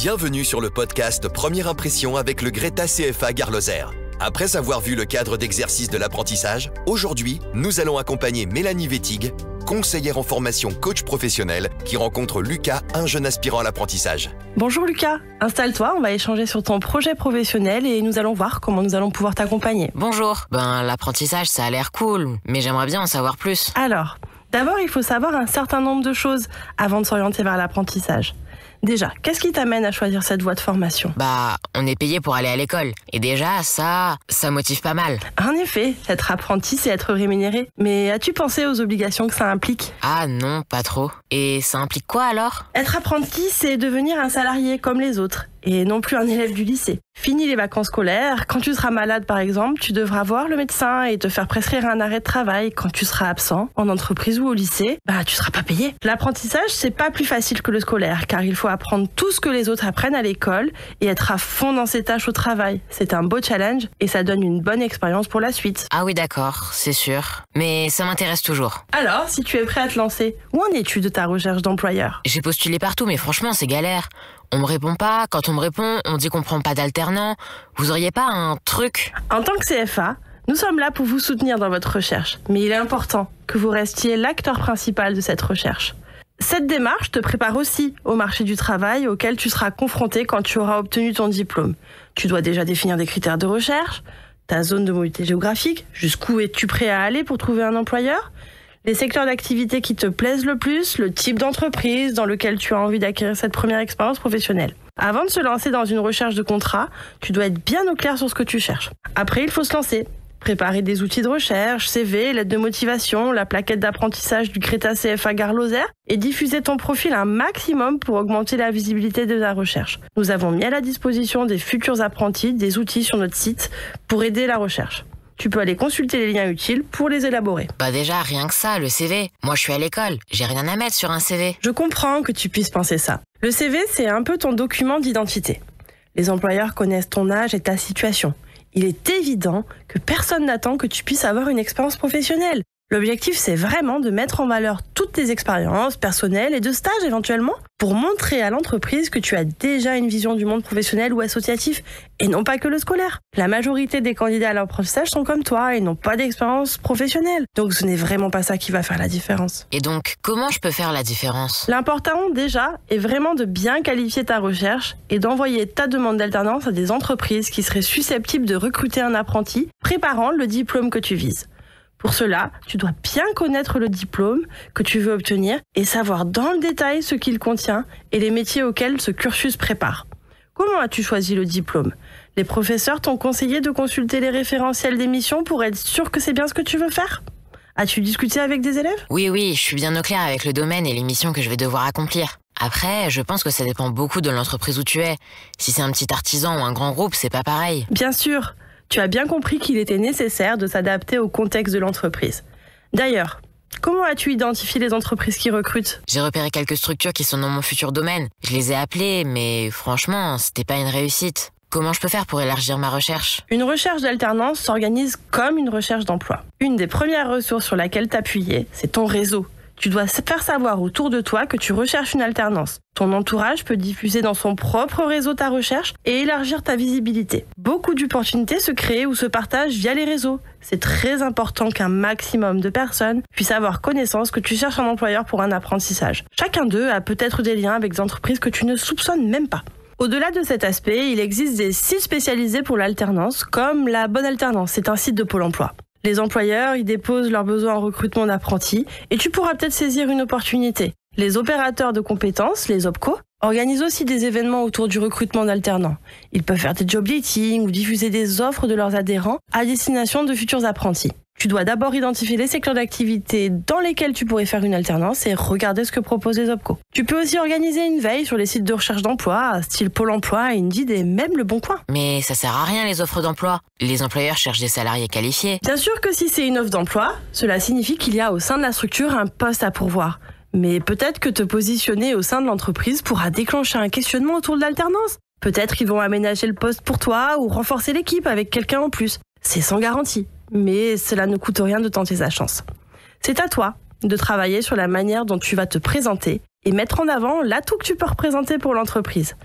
Bienvenue sur le podcast Première Impression avec le Greta CFA Gare Lozère. Après avoir vu le cadre d'exercice de l'apprentissage, aujourd'hui, nous allons accompagner Mélanie Wettig, conseillère en formation coach professionnel, qui rencontre Lucas, un jeune aspirant à l'apprentissage. Bonjour Lucas, installe-toi, on va échanger sur ton projet professionnel et nous allons voir comment nous allons pouvoir t'accompagner. Bonjour, l'apprentissage ça a l'air cool, mais j'aimerais bien en savoir plus. Alors, d'abord il faut savoir un certain nombre de choses avant de s'orienter vers l'apprentissage. Déjà, qu'est-ce qui t'amène à choisir cette voie de formation ? On est payé pour aller à l'école. Et déjà, ça motive pas mal. En effet, être apprenti, c'est être rémunéré. Mais as-tu pensé aux obligations que ça implique ? Ah non, pas trop. Et ça implique quoi alors ? Être apprenti, c'est devenir un salarié comme les autres, et non plus un élève du lycée. Fini les vacances scolaires, quand tu seras malade par exemple, tu devras voir le médecin et te faire prescrire un arrêt de travail. Quand tu seras absent, en entreprise ou au lycée, tu seras pas payé. L'apprentissage, c'est pas plus facile que le scolaire, car il faut apprendre tout ce que les autres apprennent à l'école et être à fond dans ses tâches au travail. C'est un beau challenge et ça donne une bonne expérience pour la suite. Ah oui d'accord, c'est sûr. Mais ça m'intéresse toujours. Alors, si tu es prêt à te lancer, où en es-tu de ta recherche d'employeur ? J'ai postulé partout, mais franchement c'est galère. On me répond pas, quand on me répond, on dit qu'on prend pas d'alternant. Vous auriez pas un truc ? En tant que CFA, nous sommes là pour vous soutenir dans votre recherche, mais il est important que vous restiez l'acteur principal de cette recherche. Cette démarche te prépare aussi au marché du travail auquel tu seras confronté quand tu auras obtenu ton diplôme. Tu dois déjà définir des critères de recherche, ta zone de mobilité géographique, jusqu'où es-tu prêt à aller pour trouver un employeur ? Les secteurs d'activité qui te plaisent le plus, le type d'entreprise dans lequel tu as envie d'acquérir cette première expérience professionnelle. Avant de se lancer dans une recherche de contrat, tu dois être bien au clair sur ce que tu cherches. Après, il faut se lancer. Préparer des outils de recherche, CV, lettre de motivation, la plaquette d'apprentissage du Greta CFA Gare Lozère et diffuser ton profil un maximum pour augmenter la visibilité de ta recherche. Nous avons mis à la disposition des futurs apprentis des outils sur notre site pour aider la recherche. Tu peux aller consulter les liens utiles pour les élaborer. Déjà, rien que ça, le CV. Moi, je suis à l'école. J'ai rien à mettre sur un CV. Je comprends que tu puisses penser ça. Le CV, c'est un peu ton document d'identité. Les employeurs connaissent ton âge et ta situation. Il est évident que personne n'attend que tu puisses avoir une expérience professionnelle. L'objectif, c'est vraiment de mettre en valeur toutes tes expériences personnelles et de stage éventuellement pour montrer à l'entreprise que tu as déjà une vision du monde professionnel ou associatif et non pas que le scolaire. La majorité des candidats à l'apprentissage sont comme toi et n'ont pas d'expérience professionnelle. Donc ce n'est vraiment pas ça qui va faire la différence. Et donc, comment je peux faire la différence ? L'important déjà est vraiment de bien qualifier ta recherche et d'envoyer ta demande d'alternance à des entreprises qui seraient susceptibles de recruter un apprenti préparant le diplôme que tu vises. Pour cela, tu dois bien connaître le diplôme que tu veux obtenir et savoir dans le détail ce qu'il contient et les métiers auxquels ce cursus prépare. Comment as-tu choisi le diplôme ? Les professeurs t'ont conseillé de consulter les référentiels d'émission pour être sûr que c'est bien ce que tu veux faire ? As-tu discuté avec des élèves ? Oui, je suis bien au clair avec le domaine et les missions que je vais devoir accomplir. Après, je pense que ça dépend beaucoup de l'entreprise où tu es. Si c'est un petit artisan ou un grand groupe, c'est pas pareil. Bien sûr. Tu as bien compris qu'il était nécessaire de s'adapter au contexte de l'entreprise. D'ailleurs, comment as-tu identifié les entreprises qui recrutent ? J'ai repéré quelques structures qui sont dans mon futur domaine. Je les ai appelées, mais franchement, c'était pas une réussite. Comment je peux faire pour élargir ma recherche ? Une recherche d'alternance s'organise comme une recherche d'emploi. Une des premières ressources sur laquelle t'appuyer, c'est ton réseau. Tu dois faire savoir autour de toi que tu recherches une alternance. Ton entourage peut diffuser dans son propre réseau ta recherche et élargir ta visibilité. Beaucoup d'opportunités se créent ou se partagent via les réseaux. C'est très important qu'un maximum de personnes puissent avoir connaissance que tu cherches un employeur pour un apprentissage. Chacun d'eux a peut-être des liens avec des entreprises que tu ne soupçonnes même pas. Au-delà de cet aspect, il existe des sites spécialisés pour l'alternance, comme la Bonne Alternance, c'est un site de Pôle emploi. Les employeurs y déposent leurs besoins en recrutement d'apprentis et tu pourras peut-être saisir une opportunité. Les opérateurs de compétences, les OPCO, organisent aussi des événements autour du recrutement d'alternants. Ils peuvent faire des job dating ou diffuser des offres de leurs adhérents à destination de futurs apprentis. Tu dois d'abord identifier les secteurs d'activité dans lesquels tu pourrais faire une alternance et regarder ce que proposent les OPCO. Tu peux aussi organiser une veille sur les sites de recherche d'emploi, style Pôle emploi, Indeed et même Le Bon Coin. Mais ça sert à rien les offres d'emploi. Les employeurs cherchent des salariés qualifiés. Bien sûr que si c'est une offre d'emploi, cela signifie qu'il y a au sein de la structure un poste à pourvoir. Mais peut-être que te positionner au sein de l'entreprise pourra déclencher un questionnement autour de l'alternance. Peut-être qu'ils vont aménager le poste pour toi ou renforcer l'équipe avec quelqu'un en plus. C'est sans garantie, mais cela ne coûte rien de tenter sa chance. C'est à toi de travailler sur la manière dont tu vas te présenter et mettre en avant l'atout que tu peux représenter pour l'entreprise.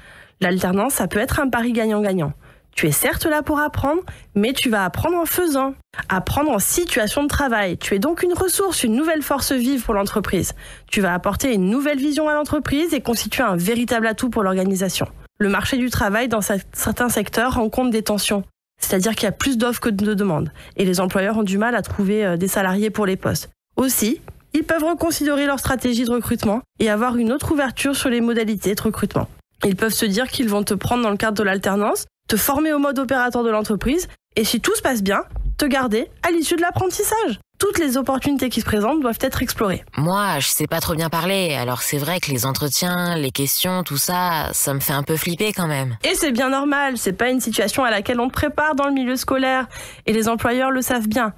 L'alternance, ça peut être un pari gagnant-gagnant. Tu es certes là pour apprendre, mais tu vas apprendre en faisant. Apprendre en situation de travail. Tu es donc une ressource, une nouvelle force vive pour l'entreprise. Tu vas apporter une nouvelle vision à l'entreprise et constituer un véritable atout pour l'organisation. Le marché du travail dans certains secteurs rencontre des tensions. C'est-à-dire qu'il y a plus d'offres que de demandes. Et les employeurs ont du mal à trouver des salariés pour les postes. Aussi, ils peuvent reconsidérer leur stratégie de recrutement et avoir une autre ouverture sur les modalités de recrutement. Ils peuvent se dire qu'ils vont te prendre dans le cadre de l'alternance, te former au mode opérateur de l'entreprise et si tout se passe bien, te garder à l'issue de l'apprentissage. Toutes les opportunités qui se présentent doivent être explorées. Moi, je sais pas trop bien parler, alors c'est vrai que les entretiens, les questions, tout ça, ça me fait un peu flipper quand même. Et c'est bien normal, c'est pas une situation à laquelle on te prépare dans le milieu scolaire et les employeurs le savent bien.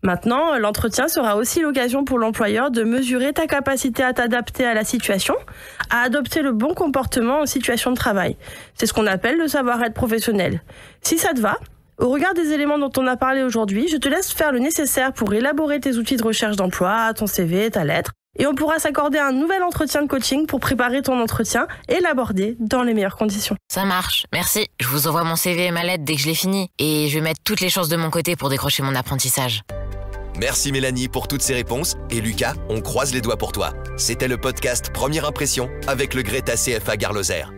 Maintenant, l'entretien sera aussi l'occasion pour l'employeur de mesurer ta capacité à t'adapter à la situation, à adopter le bon comportement en situation de travail. C'est ce qu'on appelle le savoir-être professionnel. Si ça te va, au regard des éléments dont on a parlé aujourd'hui, je te laisse faire le nécessaire pour élaborer tes outils de recherche d'emploi, ton CV, ta lettre, et on pourra s'accorder un nouvel entretien de coaching pour préparer ton entretien et l'aborder dans les meilleures conditions. Ça marche, merci. Je vous envoie mon CV et ma lettre dès que je l'ai fini, et je vais mettre toutes les chances de mon côté pour décrocher mon apprentissage. Merci Mélanie pour toutes ces réponses et Lucas, on croise les doigts pour toi. C'était le podcast Première Impression avec le Greta CFA Gare Lozère.